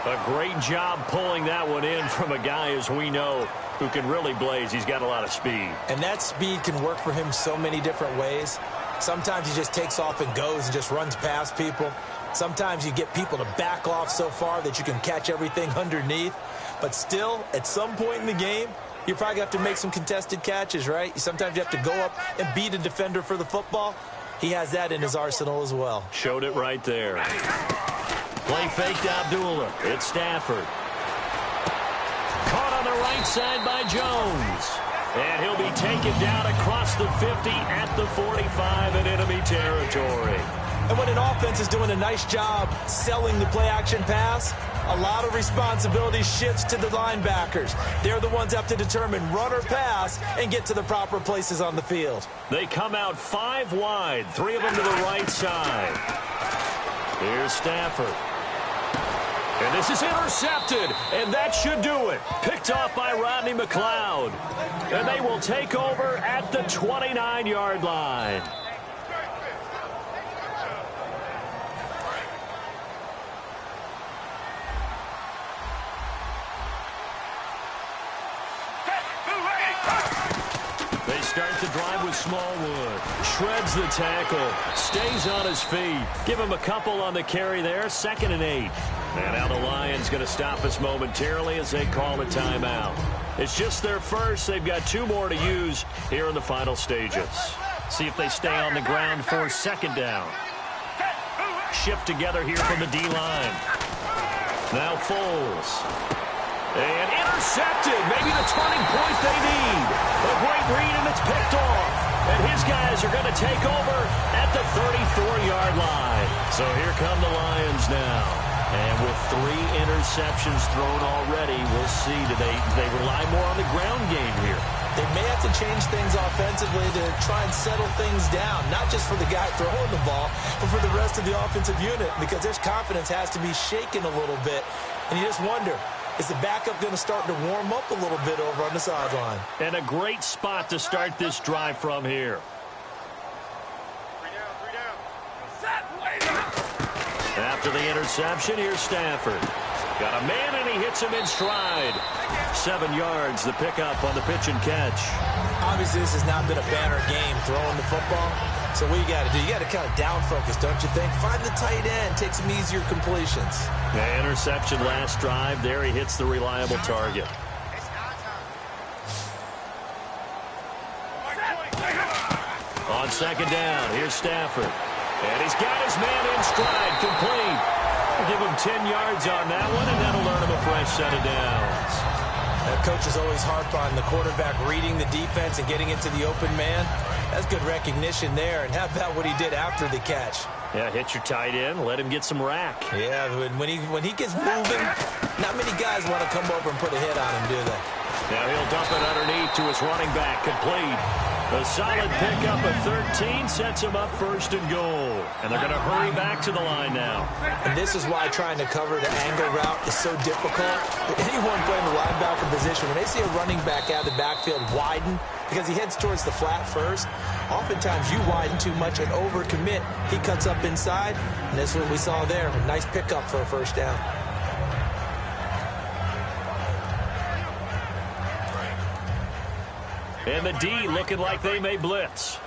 A great job pulling that one in from a guy, as we know, who can really blaze. He's got a lot of speed. And that speed can work for him so many different ways. Sometimes he just takes off and goes and just runs past people. Sometimes you get people to back off so far that you can catch everything underneath. But still, at some point in the game, you probably have to make some contested catches, right? Sometimes you have to go up and beat a defender for the football. He has that in his arsenal as well. Showed it right there. Play fake to Abdullah. It's Stafford. Caught on the right side by Jones. And he'll be taken down across the 50 at the 45 in enemy territory. And when an offense is doing a nice job selling the play-action pass, a lot of responsibility shifts to the linebackers. They're the ones that have to determine run or pass and get to the proper places on the field. They come out 5 wide, 3 of them to the right side. Here's Stafford. And this is intercepted, and that should do it. Picked off by Rodney McLeod. And they will take over at the 29-yard line. start the drive with Smallwood. Shreds the tackle. Stays on his feet. Give him a couple on the carry there. 2nd and 8. And now the Lions going to stop us momentarily as they call a timeout. It's just their first. They've got 2 more to use here in the final stages. See if they stay on the ground for 2nd down. Shift together here from the D-line. Now Foles. And intercepted. Maybe the turning point they need. A great read, and it's picked off. And his guys are going to take over at the 34-yard line. So here come the Lions now. And with 3 interceptions thrown already, we'll see. Do they rely more on the ground game here? They may have to change things offensively to try and settle things down, not just for the guy throwing the ball, but for the rest of the offensive unit, because their confidence has to be shaken a little bit. And you just wonder, is the backup going to start to warm up a little bit over on the sideline? And a great spot to start this drive from here. After the interception, here's Stafford. Got a man, and he hits him in stride. 7 yards, the pickup on the pitch and catch. Obviously, this has not been a banner game throwing the football. So what you got to do, you got to kind of down focus, don't you think? Find the tight end, take some easier completions. The interception last drive. There he hits the reliable target. On 2nd down, here's Stafford. And he's got his man in stride, complete. We'll give him 10 yards on that one, and that'll earn him a fresh set of downs. That coach is always harp on the quarterback reading the defense and getting into the open man. That's good recognition there. And how about what he did after the catch? Yeah, hit your tight end, let him get some rack. Yeah, when he gets moving, not many guys want to come over and put a hit on him, do they? Now he'll dump it underneath to his running back, complete. A solid pickup of 13 sets him up 1st and goal. And they're going to hurry back to the line now. And this is why trying to cover the angle route is so difficult. Anyone playing the linebacker position, when they see a running back out of the backfield widen, because he heads towards the flat first, oftentimes you widen too much and overcommit. He cuts up inside, and that's what we saw there. A nice pickup for a 1st down. And the D looking like they may blitz.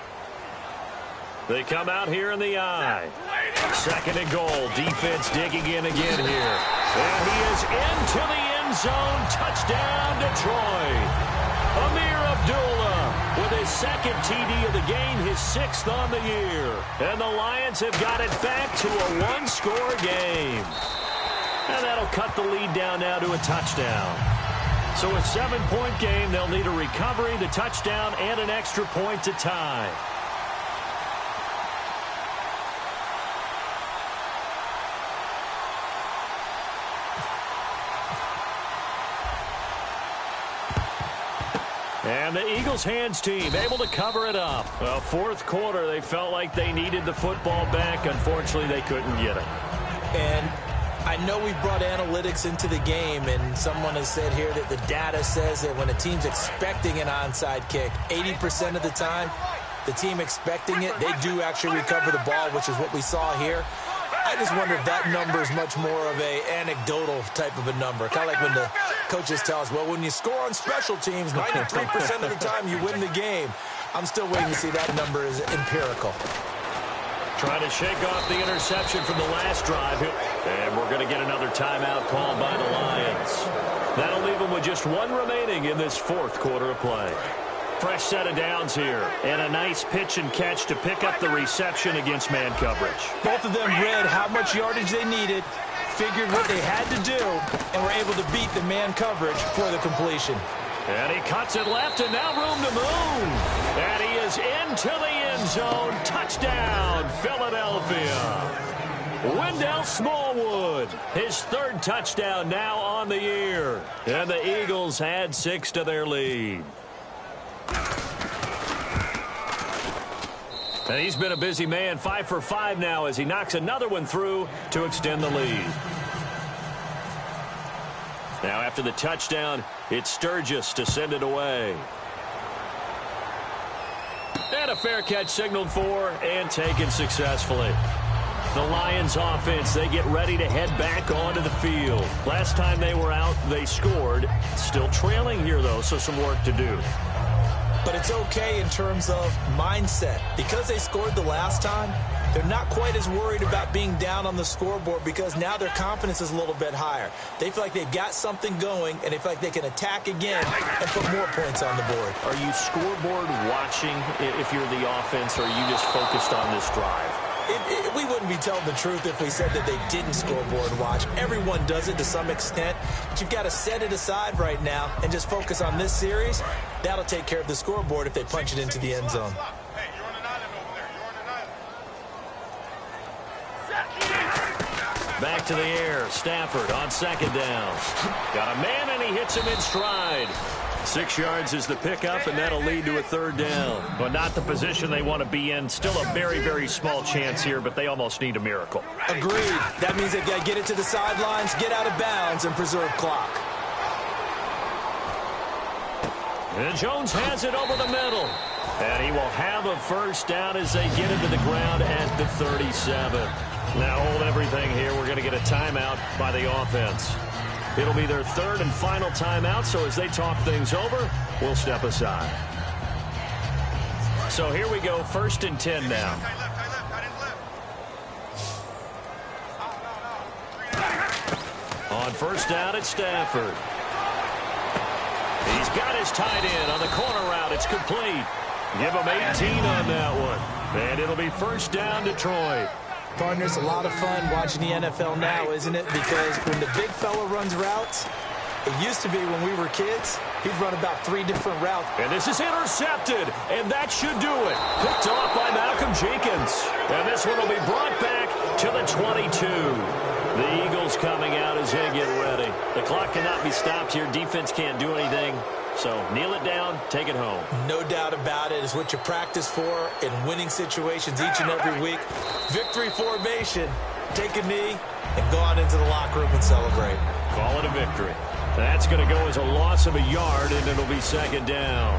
They come out here in the I. 2nd and goal. Defense digging in again here. And he is into the end zone. Touchdown, Detroit. Amir Abdullah with his 2nd TD of the game, his 6th on the year. And the Lions have got it back to a 1-score game. And that'll cut the lead down now to a touchdown. So a 7-point game, they'll need a recovery, the touchdown, and an extra point to tie. And the Eagles hands team able to cover it up. Well, 4th quarter, they felt like they needed the football back. Unfortunately, they couldn't get it. And I know we brought analytics into the game, and someone has said here that the data says that when a team's expecting an onside kick, 80% of the time, the team expecting it, they do actually recover the ball, which is what we saw here. I just wonder if that number is much more of a anecdotal type of a number. Kind of like when the coaches tell us, well, when you score on special teams, 93% of the time you win the game. I'm still waiting to see that number is empirical. Trying to shake off the interception from the last drive. And we're going to get another timeout called by the Lions. That'll leave them with just 1 remaining in this 4th quarter of play. Fresh set of downs here. And a nice pitch and catch to pick up the reception against man coverage. Both of them read how much yardage they needed, figured what they had to do, and were able to beat the man coverage for the completion. And he cuts it left, and now room to move. And he is into the end zone. Touchdown, Philadelphia. Wendell Smallwood, his 3rd touchdown now on the year. And the Eagles add 6 to their lead. And he's been a busy man, 5 for 5 now as he knocks another one through to extend the lead. Now after the touchdown, it's Sturgis to send it away. And a fair catch signaled for and taken successfully. The Lions offense, they get ready to head back onto the field. Last time they were out, they scored. Still trailing here, though, so some work to do. but it's okay in terms of mindset. Because they scored the last time, they're not quite as worried about being down on the scoreboard because now their confidence is a little bit higher. They feel like they've got something going, and they feel like they can attack again and put more points on the board. Are you scoreboard watching if you're the offense, or are you just focused on this drive? We wouldn't be telling the truth if we said that they didn't scoreboard watch. Everyone does it to some extent, but you've got to set it aside right now and just focus on this series. That'll take care of the scoreboard if they punch it into the end zone. Hey, you're on an island over there. You're on an island. Back to the air. Stafford on second down. Got a man, and he hits him in stride. 6 yards is the pickup, and that'll lead to a third down. But not the position they want to be in. Still a very, very small chance here, but they almost need a miracle. Agreed. That means they've got to get it to the sidelines, get out of bounds, and preserve clock. And Jones has it over the middle. And he will have a first down as they get into the ground at the 37. Now hold everything here. We're going to get a timeout by the offense. It'll be their third and final timeout, so as they talk things over, we'll step aside. So here we go, 1st and 10 now. On first down, it's Stafford. He's got his tight end on the corner route. It's complete. Give him 18 on that one. And it'll be first down, Detroit. Partner, it's a lot of fun watching the NFL now, isn't it? Because when the big fella runs routes, it used to be when we were kids, he'd run about 3 different routes. And this is intercepted, and that should do it. Picked off by Malcolm Jenkins. And this one will be brought back to the 22. The Eagles coming out as they get ready. The clock cannot be stopped here. Defense can't do anything. So kneel it down, take it home. No doubt about it. It's what you practice for in winning situations each and every week. Victory formation. Take a knee and go out into the locker room and celebrate. Call it a victory. That's going to go as a loss of a yard, and it'll be second down.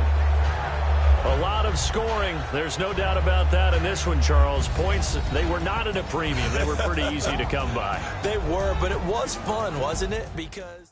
A lot of scoring. There's no doubt about that in this one, Charles. Points, they were not at a premium. They were pretty easy to come by. They were, but it was fun, wasn't it? Because